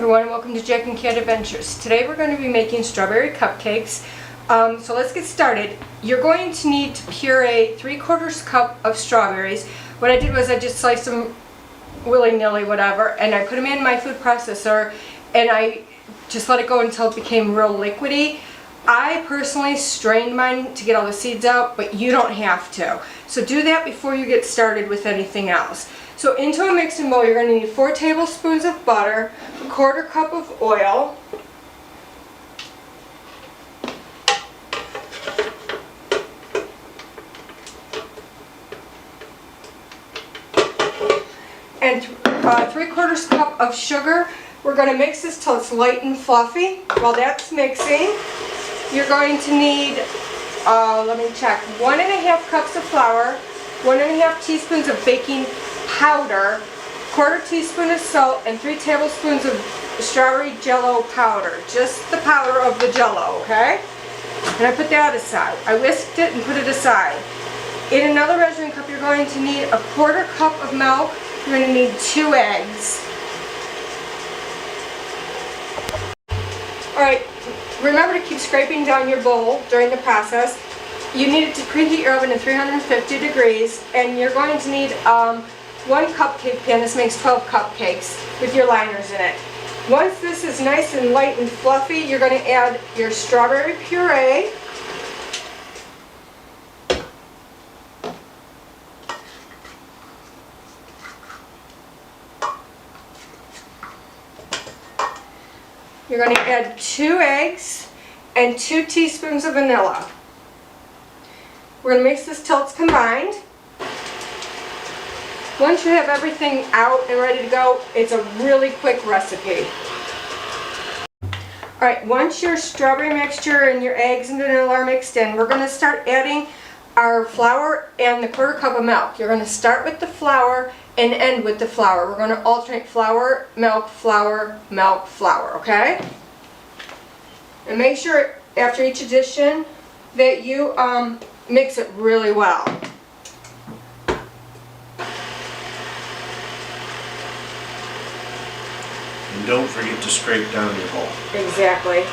everyone, and welcome to Jack and Cat Adventures. Today we're going to be making strawberry cupcakes. So let's get started. You're going to need to puree 3/4 cup of strawberries. What I did was I just sliced them willy-nilly, whatever, and I put them in my food processor and I just let it go until it became real liquidy. I personally strained mine to get all the seeds out, but you don't have to. So do that before you get started with anything else. So into a mixing bowl, you're going to need 4 tablespoons of butter, 1/4 cup of oil, and 3/4 cup of sugar. We're going to mix this till it's light and fluffy. While that's mixing, you're going to need, let me check, 1½ cups of flour, 1½ teaspoons of baking powder, 1/4 teaspoon of salt, and 3 tablespoons of strawberry jello powder. Just the powder of the jello, okay? And I put that aside. I whisked it and put it aside. In another measuring cup, you're going to need 1/4 cup of milk. You're going to need 2 eggs. Alright, remember to keep scraping down your bowl during the process. You need to preheat your oven to 350 degrees, and you're going to need 1 cupcake pan. This makes 12 cupcakes with your liners in it. Once this is nice and light and fluffy, you're going to add your strawberry puree. You're going to add 2 eggs and 2 teaspoons of vanilla. We're going to mix this till it's combined. Once you have everything out and ready to go, it's a really quick recipe. Alright, once your strawberry mixture and your eggs and vanilla are mixed in, we're going to start adding our flour and the 1/4 cup of milk. You're going to start with the flour and end with the flour. We're going to alternate flour, milk, okay? And make sure after each addition that you mix it really well. And don't forget to scrape down your bowl. Exactly.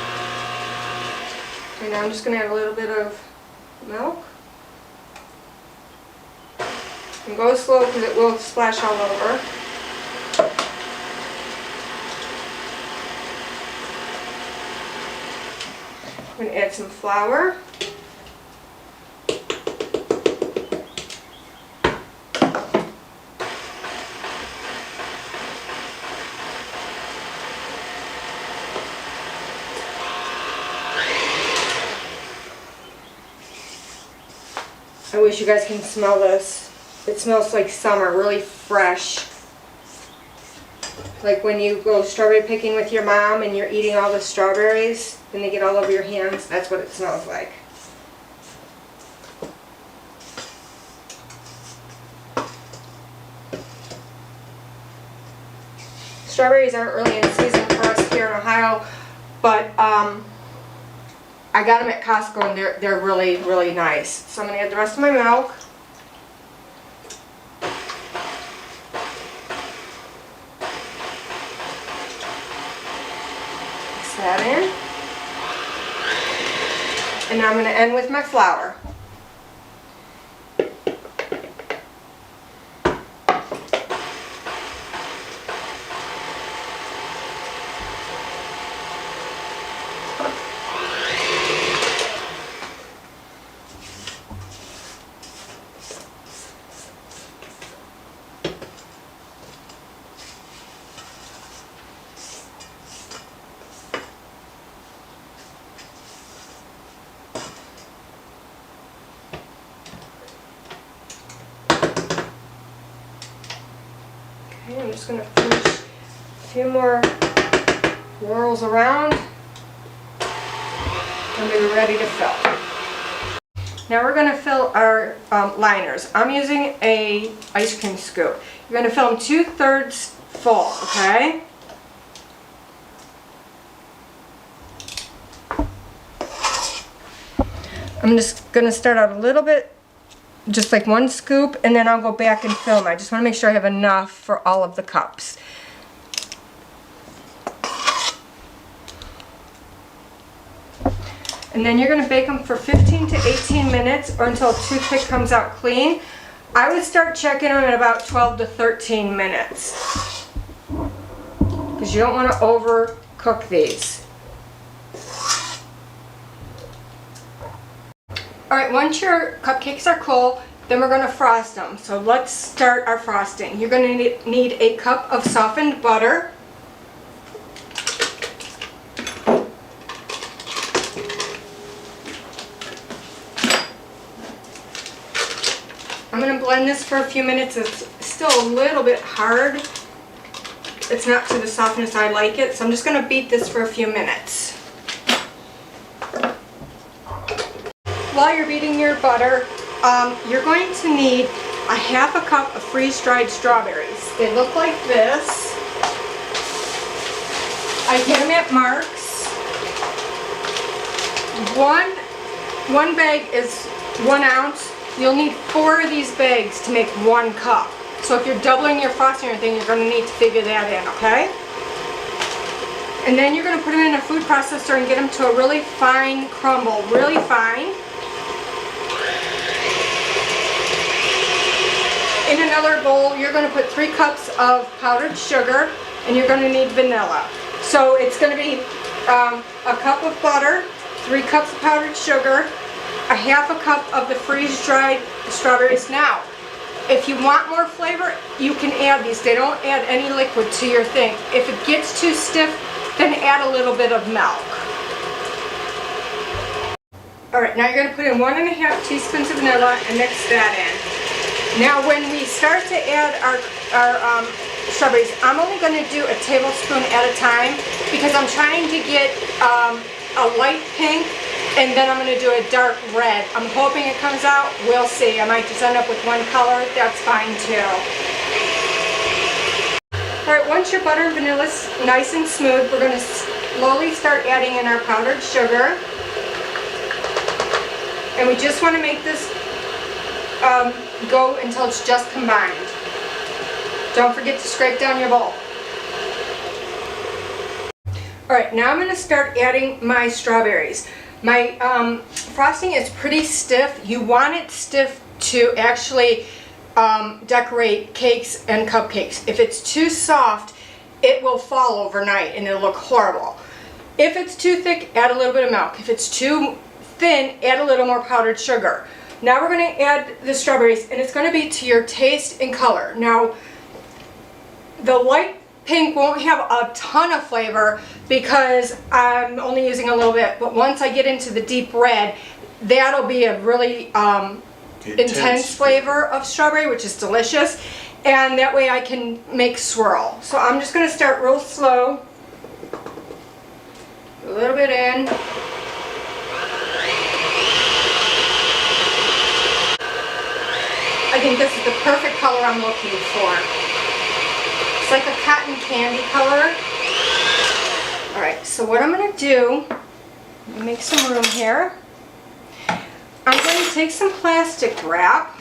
And now I'm just going to add a little bit of milk. And go slow because it will splash all over. I'm going to add some flour. I wish you guys can smell this. It smells like summer, really fresh. Like when you go strawberry picking with your mom and you're eating all the strawberries and they get all over your hands, that's what it smells like. Strawberries aren't really in season for us here in Ohio, but I got them at Costco and they're really, really nice. So I'm going to add the rest of my milk. Mix that in. And now I'm going to end with my flour. I'm just going to finish a few more whirls around and we're ready to fill. Now we're going to fill our liners. I'm using a ice cream scoop. You're going to fill them 2/3 full, okay? I'm just going to start out a little bit, just like one scoop, and then I'll go back and fill them. I just want to make sure I have enough for all of the cups. And then you're going to bake them for 15 to 18 minutes or until a toothpick comes out clean. I would start checking them at about 12 to 13 minutes. Because you don't want to overcook these. Alright, once your cupcakes are cool, then we're going to frost them. So let's start our frosting. You're going to need a cup of softened butter. I'm going to blend this for a few minutes. It's still a little bit hard. It's not to the softness I like it, so I'm just going to beat this for a few minutes. While you're beating your butter, you're going to need a half a cup of freeze-dried strawberries. They look like this. I get them at Mark's. One bag is 1 ounce. You'll need 4 of these bags to make 1 cup. So if you're doubling your frosting or anything, you're going to need to figure that in, okay? And then you're going to put them in a food processor and get them to a really fine crumble, really fine. In another bowl, you're going to put 3 cups of powdered sugar, and you're going to need vanilla. So it's going to be a cup of butter, 3 cups of powdered sugar, a half a cup of the freeze-dried strawberries. Now, if you want more flavor, you can add these. They don't add any liquid to your thing. If it gets too stiff, then add a little bit of milk. Alright, now you're going to put in 1½ teaspoons of vanilla and mix that in. Now when we start to add our strawberries, I'm only going to do a tablespoon at a time because I'm trying to get a light pink, and then I'm going to do a dark red. I'm hoping it comes out. We'll see. I might just end up with one color. That's fine too. Alright, once your butter and vanilla is nice and smooth, we're going to slowly start adding in our powdered sugar. And we just want to make this go until it's just combined. Don't forget to scrape down your bowl. Alright, now I'm going to start adding my strawberries. My frosting is pretty stiff. You want it stiff to actually decorate cakes and cupcakes. If it's too soft, it will fall overnight and it'll look horrible. If it's too thick, add a little bit of milk. If it's too thin, add a little more powdered sugar. Now we're going to add the strawberries, and it's going to be to your taste and color. Now, the light pink won't have a ton of flavor because I'm only using a little bit, but once I get into the deep red, that'll be a really intense flavor of strawberry, which is delicious, and that way I can make swirl. So I'm just going to start real slow, a little bit in. I think this is the perfect color I'm looking for. It's like a cotton candy color. Alright, so what I'm going to do, let me make some room here. I'm going to take some plastic wrap.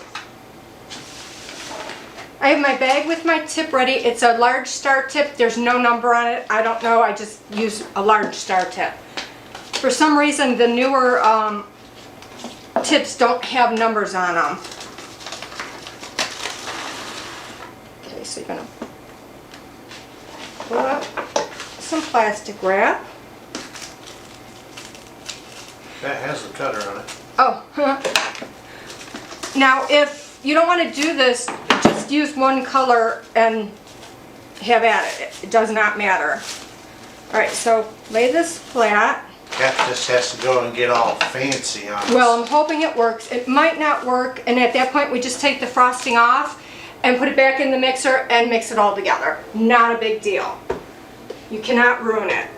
I have my bag with my tip ready. It's a large star tip. There's no number on it. I don't know. I just use a large star tip. For some reason, the newer tips don't have numbers on them. Okay, so you're going to pull up some plastic wrap. That has a cutter on it. Oh, now if you don't want to do this, just use one color and have at it. It does not matter. Alright, so lay this flat. That just has to go and get all fancy on it. Well, I'm hoping it works. It might not work, and at that point we just take the frosting off and put it back in the mixer and mix it all together. Not a big deal. You cannot ruin it.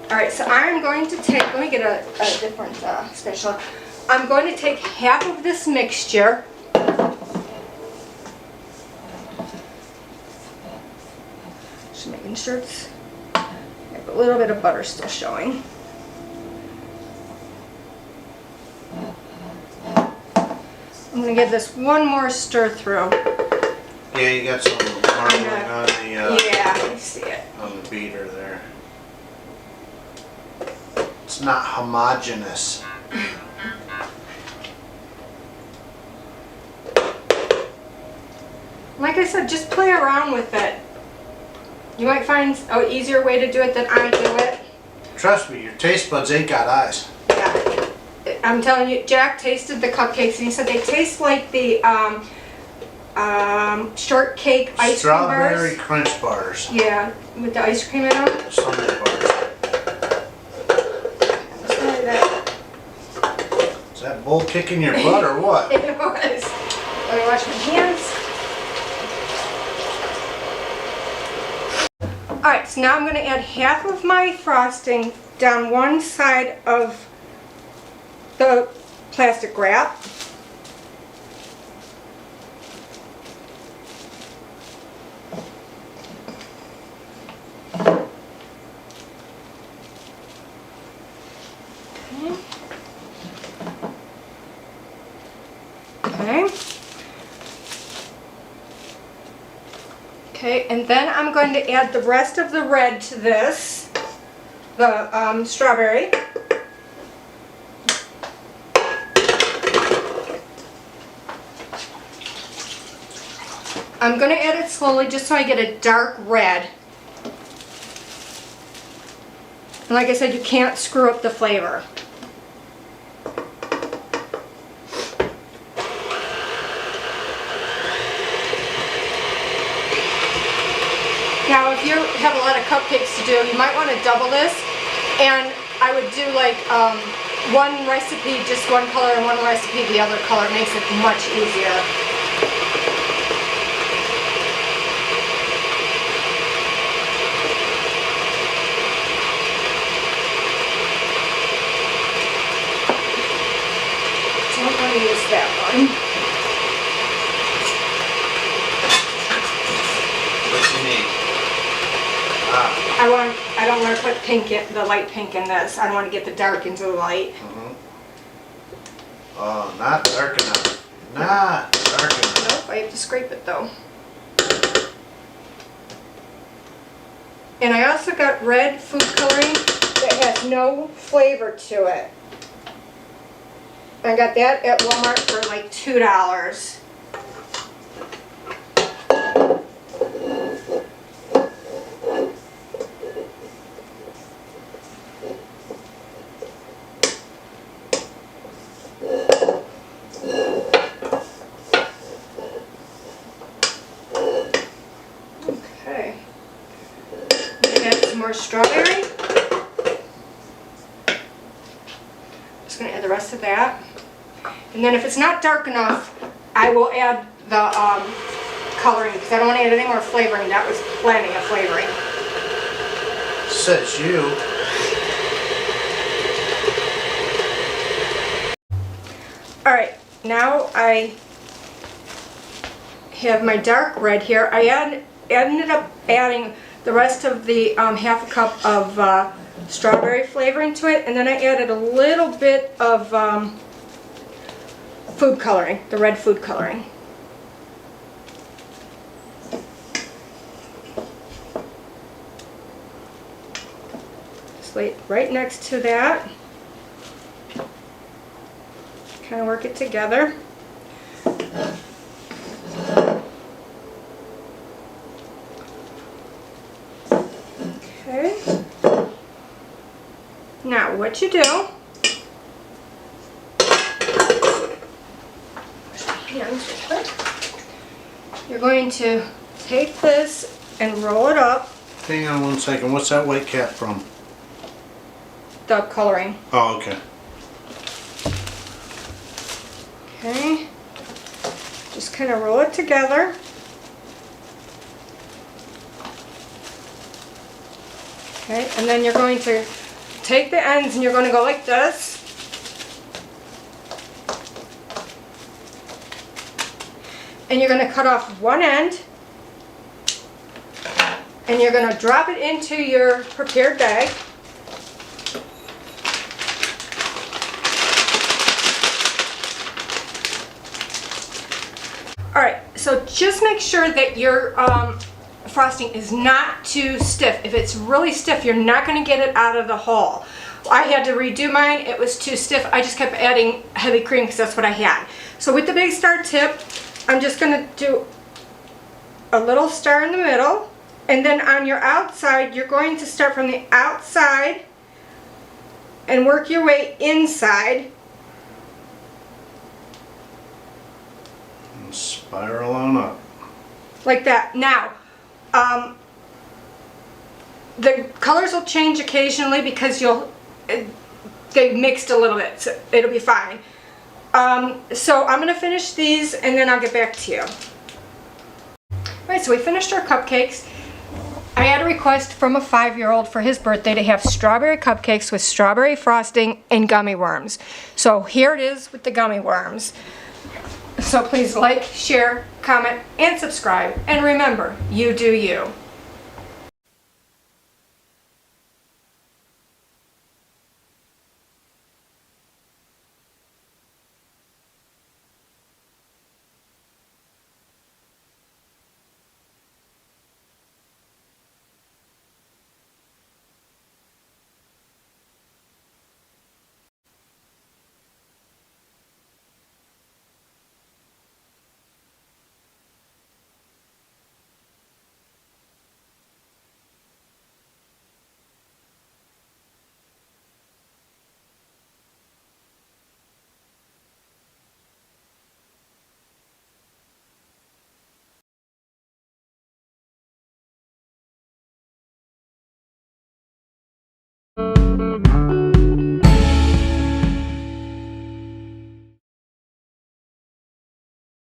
Alright, so I'm going to take, let me get a different spatula. I'm going to take half of this mixture. Just making sure it's, I have a little bit of butter still showing. I'm going to give this one more stir through. Yeah, you got some marbling on the yeah, I see it. on the beater there. It's not homogeneous. like I said, just play around with it. You might find an easier way to do it than I do it. Trust me, your taste buds ain't got eyes. Yeah. I'm telling you, Jack tasted the cupcakes and he said they taste like the shortcake ice cream bars. Strawberry crunch bars. Yeah, with the ice cream in them. Sundae bars. Let's try that. Is that bowl kicking your butt or what? It was. Let me wash my hands. Alright, so now I'm going to add half of my frosting down one side of the plastic wrap. Okay. Okay, and then I'm going to add the rest of the red to this, the strawberry. I'm going to add it slowly just so I get a dark red. And like I said, you can't screw up the flavor. Now if you have a lot of cupcakes to do, you might want to double this, and I would do like one recipe just one color and one recipe the other color. It makes it much easier. Don't want to use that one. What you need? I don't want to put pink in, the light pink in this. I don't want to get the dark into the light. Oh, not dark enough. Not dark enough. Nope, I have to scrape it though. And I also got red food coloring that has no flavor to it. I got that at Walmart for like $2. More strawberry. Just going to add the rest of that. And then if it's not dark enough, I will add the coloring because I don't want to add any more flavoring. That was plenty of flavoring. Says you. Alright, now I have my dark red here. I ended up adding the rest of the half a cup of strawberry flavoring to it, and then I added a little bit of food coloring, the red food coloring. Just lay it right next to that. Kind of work it together. Okay. Now what you do, wash my hands real quick. You're going to take this and roll it up. Hang on one second. What's that white cap from? The coloring. Oh, okay. Okay. Just kind of roll it together. Okay, and then you're going to take the ends and you're going to go like this. And you're going to cut off one end. And you're going to drop it into your prepared bag. Alright, so just make sure that your frosting is not too stiff. If it's really stiff, you're not going to get it out of the hole. I had to redo mine. It was too stiff. I just kept adding heavy cream because that's what I had. So with the Big Star tip, I'm just going to do a little star in the middle, and then on your outside, you're going to start from the outside and work your way inside. And spiral on up. Like that. Now, the colors will change occasionally because they mixed a little bit, so it'll be fine. So I'm going to finish these and then I'll get back to you. Alright, so we finished our cupcakes. I had a request from a 5-year-old for his birthday to have strawberry cupcakes with strawberry frosting and gummy worms. So here it is with the gummy worms. So please like, share, comment, and subscribe. And remember, you do you.